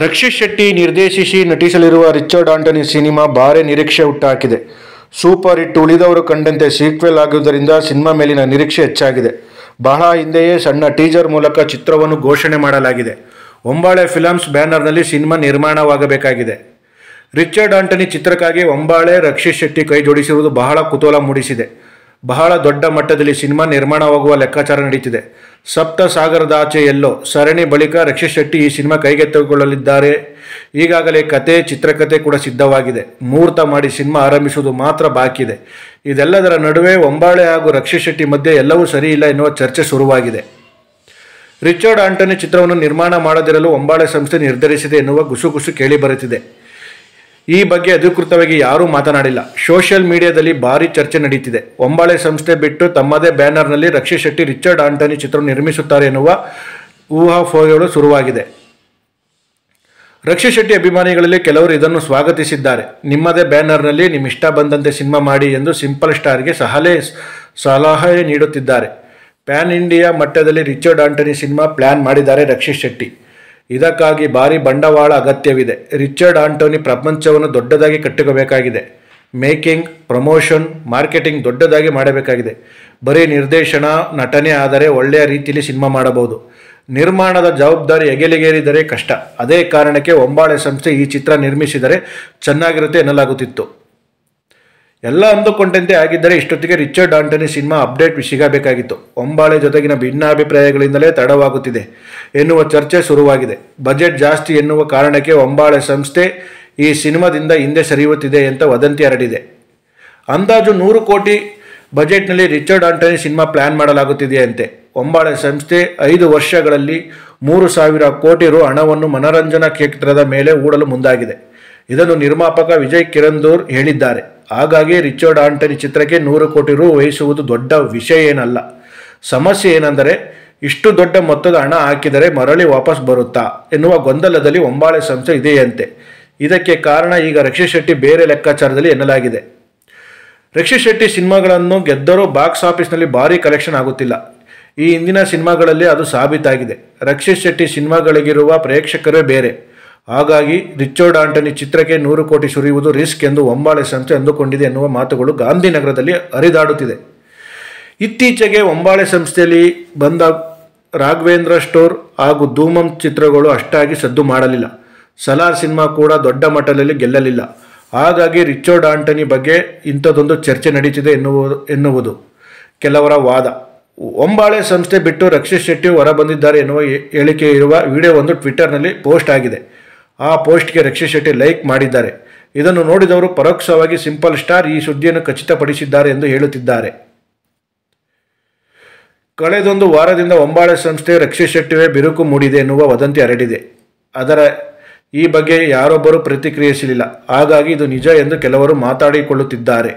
ರಕ್ಷಿತ್ ಶೆಟ್ಟಿ ನಿರ್ದೇಶಿಸಿ ನಟಿಸಲಿರುವ Richard Antony cinema ಭಾರೀ ನಿರೀಕ್ಷೆ ಹುಟ್ಟುಹಾಕಿದೆ. ಸೂಪರ್ ಹಿಟ್ ಉಳಿದವರು ಕಂಡಂತೆ ಸೀಕ್ವೆಲ್ ಆಗುವುದರಿಂದ ಸಿನಿಮಾ ಮೇಲಿನ ನಿರೀಕ್ಷೆ ಹೆಚ್ಚಾಗಿದೆ. ಬಹಳ ಹಿಂದೆಯೇ ಸಣ್ಣ ಟೀಸರ್ ಮೂಲಕ ಚಿತ್ರವನ್ನು ಘೋಷಣೆ ಮಾಡಲಾಗಿದೆ. ಒಂಬಾಳೆ ಫಿಲಮ್ಸ್ ಬ್ಯಾನರ್ನಲ್ಲಿ ಸಿನಿಮಾ ನಿರ್ಮಾಣವಾಗಬೇಕಾಗಿದೆ. ರಿಚರ್ಡ್ ಆಂಟನಿ ಚಿತ್ರಕ್ಕಾಗಿ ಒಂಬಾಳೆ ರಕ್ಷಿತ್ ಶೆಟ್ಟಿ ಕೈ ಜೋಡಿಸಿರುವುದು ಬಹಳ ಕುತೂಹಲ ಮೂಡಿಸಿದೆ. ಬಹಳ ದೊಡ್ಡ ಮಟ್ಟದಲ್ಲಿ ಸಿನಿಮಾ ನಿರ್ಮಾಣವಾಗುವ ಲೆಕ್ಕಾಚಾರ ನಡೀತಿದೆ. ಸಪ್ತ ಸಾಗರದಾಚೆ ಎಲ್ಲೋ ಸರಣಿ ಬಳಿಕ ರಕ್ಷಿತ್ ಶೆಟ್ಟಿ ಈ ಸಿನಿಮಾ ಕೈಗೆತ್ತಿಕೊಳ್ಳಲಿದ್ದಾರೆ. ಈಗಾಗಲೇ ಕತೆ, ಚಿತ್ರಕಥೆ ಕೂಡ ಸಿದ್ಧವಾಗಿದೆ. ಮುಹೂರ್ತ ಮಾಡಿ ಸಿನಿಮಾ ಆರಂಭಿಸುವುದು ಮಾತ್ರ ಬಾಕಿ ಇದೆ. ಇದೆಲ್ಲದರ ನಡುವೆ ಒಂಬಾಳೆ ಹಾಗೂ ರಕ್ಷಿತ್ ಶೆಟ್ಟಿ ಮಧ್ಯೆ ಎಲ್ಲವೂ ಸರಿಯಿಲ್ಲ ಎನ್ನುವ ಚರ್ಚೆ ಶುರುವಾಗಿದೆ. ರಿಚರ್ಡ್ ಆಂಟನಿ ಚಿತ್ರವನ್ನು ನಿರ್ಮಾಣ ಮಾಡದಿರಲು ಒಂಬಾಳೆ ಸಂಸ್ಥೆ ನಿರ್ಧರಿಸಿದೆ ಎನ್ನುವ ಗುಸುಗುಸು ಕೇಳಿಬರುತ್ತಿದೆ. ಈ ಬಗ್ಗೆ ಅಧಿಕೃತವಾಗಿ ಯಾರೂ ಮಾತನಾಡಿಲ್ಲ. ಸೋಷಿಯಲ್ ಮೀಡಿಯಾದಲ್ಲಿ ಭಾರೀ ಚರ್ಚೆ ನಡೀತಿದೆ. ಒಂಬಾಳೆ ಸಂಸ್ಥೆ ಬಿಟ್ಟು ತಮ್ಮದೇ ಬ್ಯಾನರ್ನಲ್ಲಿ ರಕ್ಷಿತ್ ಶೆಟ್ಟಿ ರಿಚರ್ಡ್ ಆಂಟನಿ ಚಿತ್ರ ನಿರ್ಮಿಸುತ್ತಾರೆ ಎನ್ನುವ ಊಹಾಪೋಹಗಳು ಶುರುವಾಗಿದೆ. ರಕ್ಷಿತ್ ಶೆಟ್ಟಿ ಅಭಿಮಾನಿಗಳಲ್ಲಿ ಕೆಲವರು ಇದನ್ನು ಸ್ವಾಗತಿಸಿದ್ದಾರೆ. ನಿಮ್ಮದೇ ಬ್ಯಾನರ್ನಲ್ಲಿ ನಿಮ್ಮ ಇಷ್ಟ ಬಂದಂತೆ ಸಿನಿಮಾ ಮಾಡಿ ಎಂದು ಸಿಂಪಲ್ ಸ್ಟಾರ್ಗೆ ಸಲಹೆ ನೀಡುತ್ತಿದ್ದಾರೆ. ಪ್ಯಾನ್ ಇಂಡಿಯಾ ಮಟ್ಟದಲ್ಲಿ ರಿಚರ್ಡ್ ಆಂಟನಿ ಸಿನಿಮಾ ಪ್ಲ್ಯಾನ್ ಮಾಡಿದ್ದಾರೆ ರಕ್ಷಿತ್ ಶೆಟ್ಟಿ. ಇದಕ್ಕಾಗಿ ಭಾರಿ ಬಂಡವಾಳ ಅಗತ್ಯವಿದೆ. ರಿಚರ್ಡ್ ಆಂಟನಿ ಪ್ರಪಂಚವನ್ನು ದೊಡ್ಡದಾಗಿ ಕಟ್ಟಿಕೋಬೇಕಾಗಿದೆ. ಮೇಕಿಂಗ್, ಪ್ರಮೋಷನ್, ಮಾರ್ಕೆಟಿಂಗ್ ದೊಡ್ಡದಾಗಿ ಮಾಡಬೇಕಾಗಿದೆ. ಬರೀ ನಿರ್ದೇಶನ, ನಟನೆ ಆದರೆ ಒಳ್ಳೆಯ ರೀತಿಯಲ್ಲಿ ಸಿನಿಮಾ ಮಾಡಬಹುದು. ನಿರ್ಮಾಣದ ಜವಾಬ್ದಾರಿ ಹೆಗಲಿಗೇರಿದರೆ ಕಷ್ಟ. ಅದೇ ಕಾರಣಕ್ಕೆ ಒಂಬಾಳೆ ಸಂಸ್ಥೆ ಈ ಚಿತ್ರ ನಿರ್ಮಿಸಿದರೆ ಚೆನ್ನಾಗಿರುತ್ತೆ ಎನ್ನಲಾಗುತ್ತಿತ್ತು. ಎಲ್ಲ ಅಂದುಕೊಂಡಂತೆ ಆಗಿದ್ದರೆ ಇಷ್ಟೊತ್ತಿಗೆ ರಿಚರ್ಡ್ ಆಂಟನಿ ಸಿನಿಮಾ ಅಪ್ಡೇಟ್ ಸಿಗಬೇಕಾಗಿತ್ತು. ಒಂಬಾಳೆ ಜೊತೆಗಿನ ಭಿನ್ನಾಭಿಪ್ರಾಯಗಳಿಂದಲೇ ತಡವಾಗುತ್ತಿದೆ ಎನ್ನುವ ಚರ್ಚೆ ಶುರುವಾಗಿದೆ. ಬಜೆಟ್ ಜಾಸ್ತಿ ಎನ್ನುವ ಕಾರಣಕ್ಕೆ ಒಂಬಾಳೆ ಸಂಸ್ಥೆ ಈ ಸಿನಿಮಾದಿಂದ ಹಿಂದೆ ಸರಿಯುತ್ತಿದೆ ಅಂತ ವದಂತಿ ಹರಡಿದೆ. ಅಂದಾಜು 100 ಕೋಟಿ ಬಜೆಟ್ನಲ್ಲಿ ರಿಚರ್ಡ್ ಆಂಟನಿ ಸಿನಿಮಾ ಪ್ಲ್ಯಾನ್ ಮಾಡಲಾಗುತ್ತಿದೆಯಂತೆ. ಒಂಬಾಳೆ ಸಂಸ್ಥೆ 5 ವರ್ಷಗಳಲ್ಲಿ 3,000 ಕೋಟಿ ರು ಹಣವನ್ನು ಮನರಂಜನಾ ಕ್ಷೇತ್ರದ ಮೇಲೆ ಹೂಡಲು ಮುಂದಾಗಿದೆ. ಇದನ್ನು ನಿರ್ಮಾಪಕ ವಿಜಯ್ ಕಿರಂದೂರ್ ಹೇಳಿದ್ದಾರೆ. ಹಾಗಾಗಿ ರಿಚರ್ಡ್ ಆಂಟನಿ ಚಿತ್ರಕ್ಕೆ 100 ಕೋಟಿ ರು ವಹಿಸುವುದು ದೊಡ್ಡ ವಿಷಯ ಏನಲ್ಲ. ಸಮಸ್ಯೆ ಏನೆಂದರೆ ಇಷ್ಟು ದೊಡ್ಡ ಮೊತ್ತದ ಹಣ ಹಾಕಿದರೆ ಮರಳಿ ವಾಪಸ್ ಬರುತ್ತಾ ಎನ್ನುವ ಗೊಂದಲದಲ್ಲಿ ಒಂಬಾಳೆ ಸಂಸ್ಥೆ ಇದೆಯಂತೆ. ಇದಕ್ಕೆ ಕಾರಣ ಈಗ ರಕ್ಷಿತ್ ಶೆಟ್ಟಿ ಬೇರೆ ಲೆಕ್ಕಾಚಾರದಲ್ಲಿ ಎನ್ನಲಾಗಿದೆ. ರಕ್ಷಿತ್ ಶೆಟ್ಟಿ ಸಿನಿಮಾಗಳನ್ನು ಗೆದ್ದರೂ ಬಾಕ್ಸ್ ಆಫೀಸ್ನಲ್ಲಿ ಭಾರೀ ಕಲೆಕ್ಷನ್ ಆಗುತ್ತಿಲ್ಲ. ಈ ಹಿಂದಿನ ಸಿನಿಮಾಗಳಲ್ಲಿ ಅದು ಸಾಬೀತಾಗಿದೆ. ರಕ್ಷಿತ್ ಶೆಟ್ಟಿ ಸಿನಿಮಾಗಳಿಗಿರುವ ಪ್ರೇಕ್ಷಕರೇ ಬೇರೆ. ಹಾಗಾಗಿ ರಿಚರ್ಡ್ ಆಂಟನಿ ಚಿತ್ರಕ್ಕೆ 100 ಕೋಟಿ ಸುರಿಯುವುದು ರಿಸ್ಕ್ ಎಂದು ಒಂಬಾಳೆ ಸಂಸ್ಥೆ ಅಂದುಕೊಂಡಿದೆ ಎನ್ನುವ ಮಾತುಗಳು ಗಾಂಧಿನಗರದಲ್ಲಿ ಹರಿದಾಡುತ್ತಿದೆ. ಇತ್ತೀಚೆಗೆ ಒಂಬಾಳೆ ಸಂಸ್ಥೆಯಲ್ಲಿ ಬಂದ ರಾಘವೇಂದ್ರ ಸ್ಟೋರ್ ಹಾಗೂ ಧೂಮಂ ಚಿತ್ರಗಳು ಅಷ್ಟಾಗಿ ಸದ್ದು ಮಾಡಲಿಲ್ಲ. ಸಲಾರ್ ಸಿನಿಮಾ ಕೂಡ ದೊಡ್ಡ ಮಟ್ಟದಲ್ಲಿ ಗೆಲ್ಲಲಿಲ್ಲ. ಹಾಗಾಗಿ ರಿಚರ್ಡ್ ಆಂಟನಿ ಬಗ್ಗೆ ಇಂಥದ್ದೊಂದು ಚರ್ಚೆ ನಡೀತಿದೆ ಎನ್ನುವುದು ಕೆಲವರ ವಾದ. ಒಂಬಾಳೆ ಸಂಸ್ಥೆ ಬಿಟ್ಟು ರಕ್ಷಿತ್ ಶೆಟ್ಟಿ ಹೊರಬಂದಿದ್ದಾರೆ ಎನ್ನುವ ಹೇಳಿಕೆ ಇರುವ ವಿಡಿಯೋವೊಂದು ಟ್ವಿಟರ್ನಲ್ಲಿ ಪೋಸ್ಟ್ ಆಗಿದೆ. ಆ ಪೋಸ್ಟ್ಗೆ ರಕ್ಷಿತ್ ಶೆಟ್ಟಿ ಲೈಕ್ ಮಾಡಿದ್ದಾರೆ. ಇದನ್ನು ನೋಡಿದವರು ಪರೋಕ್ಷವಾಗಿ ಸಿಂಪಲ್ ಸ್ಟಾರ್ ಈ ಸುದ್ದಿಯನ್ನು ಖಚಿತಪಡಿಸಿದ್ದಾರೆ ಎಂದು ಹೇಳುತ್ತಿದ್ದಾರೆ. ಕಳೆದೊಂದು ವಾರದಿಂದ ಒಂಬಾಳೆ ಸಂಸ್ಥೆ ರಕ್ಷಿತ್ ಶೆಟ್ಟಿಗೆ ಬಿರುಕು ಮೂಡಿದೆ ಎನ್ನುವ ವದಂತಿ ಹರಡಿದೆ. ಈ ಬಗ್ಗೆ ಯಾರೊಬ್ಬರೂ ಪ್ರತಿಕ್ರಿಯಿಸಲಿಲ್ಲ. ಹಾಗಾಗಿ ಇದು ನಿಜ ಎಂದು ಕೆಲವರು ಮಾತಾಡಿಕೊಳ್ಳುತ್ತಿದ್ದಾರೆ.